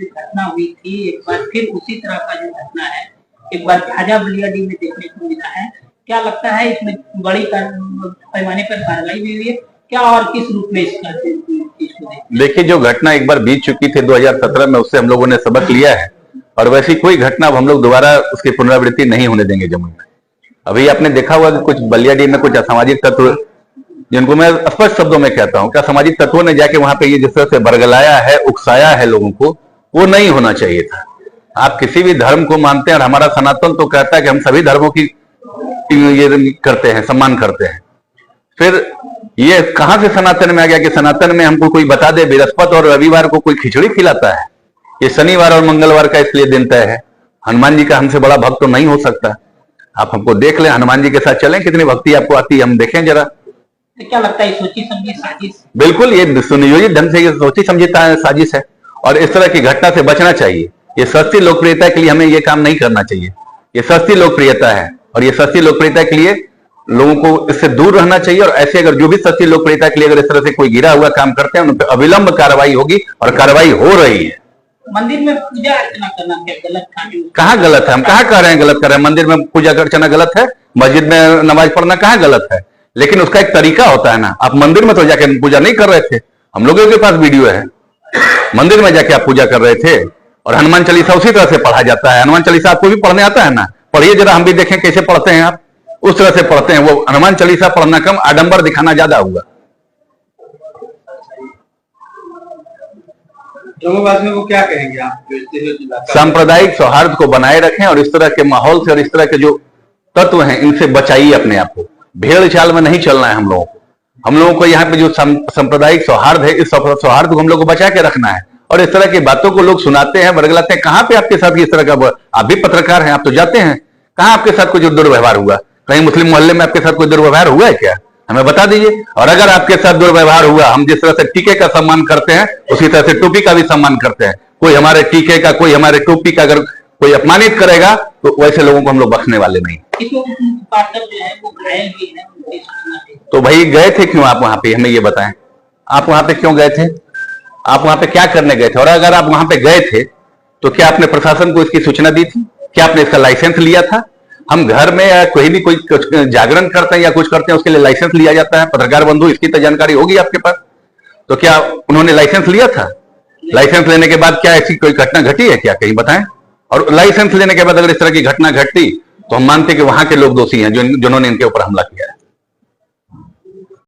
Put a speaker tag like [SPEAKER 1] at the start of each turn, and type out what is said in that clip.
[SPEAKER 1] घटना हुई थी, एक बार फिर उसी तरह का जो घटना है एक बार झाझा बलियाडीह में देखने को मिला है। क्या लगता है इसमें बड़ी पैमाने पर कार्रवाई भी हुई है क्या, और किस रूप में इसका चीज को
[SPEAKER 2] देखिए, जो घटना एक बार बीत चुकी थी 2017 में, उससे हम लोगों ने सबक लिया है और वैसी कोई घटना अब हम लोग दोबारा उसकी पुनरावृत्ति नहीं होने देंगे जमुई में। अभी आपने देखा हुआ कि कुछ बलियाडीह में कुछ असामाजिक तत्व, जिनको मैं स्पष्ट शब्दों में कहता हूं कि असामाजिक तत्वों ने जाके वहां पे ये जिस तरह से बरगलाया है, उकसाया है लोगों को, वो नहीं होना चाहिए था। आप किसी भी धर्म को मानते हैं और हमारा सनातन तो कहता है कि हम सभी धर्मों की ये करते हैं, सम्मान करते हैं। फिर ये कहां से सनातन में आ गया कि सनातन में हमको कोई बता दे बृहस्पति और रविवार को कोई खिचड़ी खिलाता है, ये शनिवार और मंगलवार का इसलिए दिन तय है। हनुमान जी का हमसे बड़ा भक्त तो नहीं हो सकता। आप हमको देख लें, हनुमान जी के साथ चलें, कितनी भक्ति आपको आती है, हम देखें जरा।
[SPEAKER 1] तो क्या लगता है सोची समझी साजिश?
[SPEAKER 2] बिल्कुल, ये सुनियोजित ढंग से ये सोची समझी साजिश है और इस तरह की घटना से बचना चाहिए। ये सस्ती लोकप्रियता के लिए हमें ये काम नहीं करना चाहिए। ये सस्ती लोकप्रियता है और ये सस्ती लोकप्रियता के लिए लोगों को इससे दूर रहना चाहिए। और ऐसे अगर जो भी सस्ती लोकप्रियता के लिए अगर इस तरह से कोई गिरा हुआ काम करते हैं, उन पर अविलंब कार्रवाई होगी और कार्रवाई हो रही है।
[SPEAKER 1] मंदिर में पूजा अर्चना करना क्या गलत था?
[SPEAKER 2] कहाँ गलत है? हम कहाँ कह रहे हैं गलत कर रहे हैं? मंदिर में पूजा अर्चना गलत है, मस्जिद में नमाज पढ़ना कहाँ गलत है? लेकिन उसका एक तरीका होता है ना। आप मंदिर में तो जाके पूजा नहीं कर रहे थे, हम लोगों के पास वीडियो है। मंदिर में जाके आप पूजा कर रहे थे और हनुमान चालीसा उसी तरह से पढ़ा जाता है। हनुमान चालीसा आपको भी पढ़ने आता है ना? पढ़िए जरा, हम भी देखें कैसे पढ़ते हैं आप। उस तरह से पढ़ते हैं। वो हनुमान चालीसा पढ़ना कम, आडंबर दिखाना ज्यादा हुआ।
[SPEAKER 3] जम्मूवासियों को क्या कहेंगे आप?
[SPEAKER 2] सांप्रदायिक सौहार्द को बनाए रखें और इस तरह के माहौल से और इस तरह के जो तत्व हैं इनसे बचाइए अपने आप को। भेड़ चाल में नहीं चलना है हम लोगों को। हम लोगों को यहाँ पे जो सांप्रदायिक सौहार्द है, इस सौहार्द को हम लोग को बचा के रखना है। और इस तरह की बातों को लोग सुनाते हैं, बरगलाते हैं। कहाँ पे आपके साथ इस तरह का, आप भी पत्रकार हैं, आप तो जाते हैं, कहाँ आपके साथ कोई दुर्व्यवहार हुआ? कहीं मुस्लिम मोहल्ले में आपके साथ कोई दुर्व्यवहार हुआ है क्या? हमें बता दीजिए। और अगर आपके साथ दुर्व्यवहार हुआ, हम जिस तरह से टीके का सम्मान करते हैं उसी तरह से टोपी का भी सम्मान करते हैं। कोई हमारे टीके का, कोई हमारे टोपी का अगर कोई अपमानित करेगा तो वैसे लोगों को हम लोग बख्शने वाले नहीं। तो भाई गए थे क्यों आप वहां पे? हमें ये बताएं, आप वहां पे क्यों गए थे? आप वहां पे क्या करने गए थे? और अगर आप वहां पे गए थे तो क्या आपने प्रशासन को इसकी सूचना दी थी? क्या आपने इसका लाइसेंस लिया था? हम घर में या कोई भी कोई जागरण करते हैं या कुछ करते हैं, उसके लिए लाइसेंस लिया जाता है। पत्रकार बंधु, इसकी तो जानकारी होगी आपके पास। तो क्या उन्होंने लाइसेंस लिया था? लाइसेंस लेने के बाद क्या ऐसी कोई घटना घटी है क्या? कहीं बताएं। और लाइसेंस लेने के बाद अगर इस तरह की घटना घटती तो हम मानते कि वहां के लोग दोषी हैं जिन्होंने इनके ऊपर हमला किया है।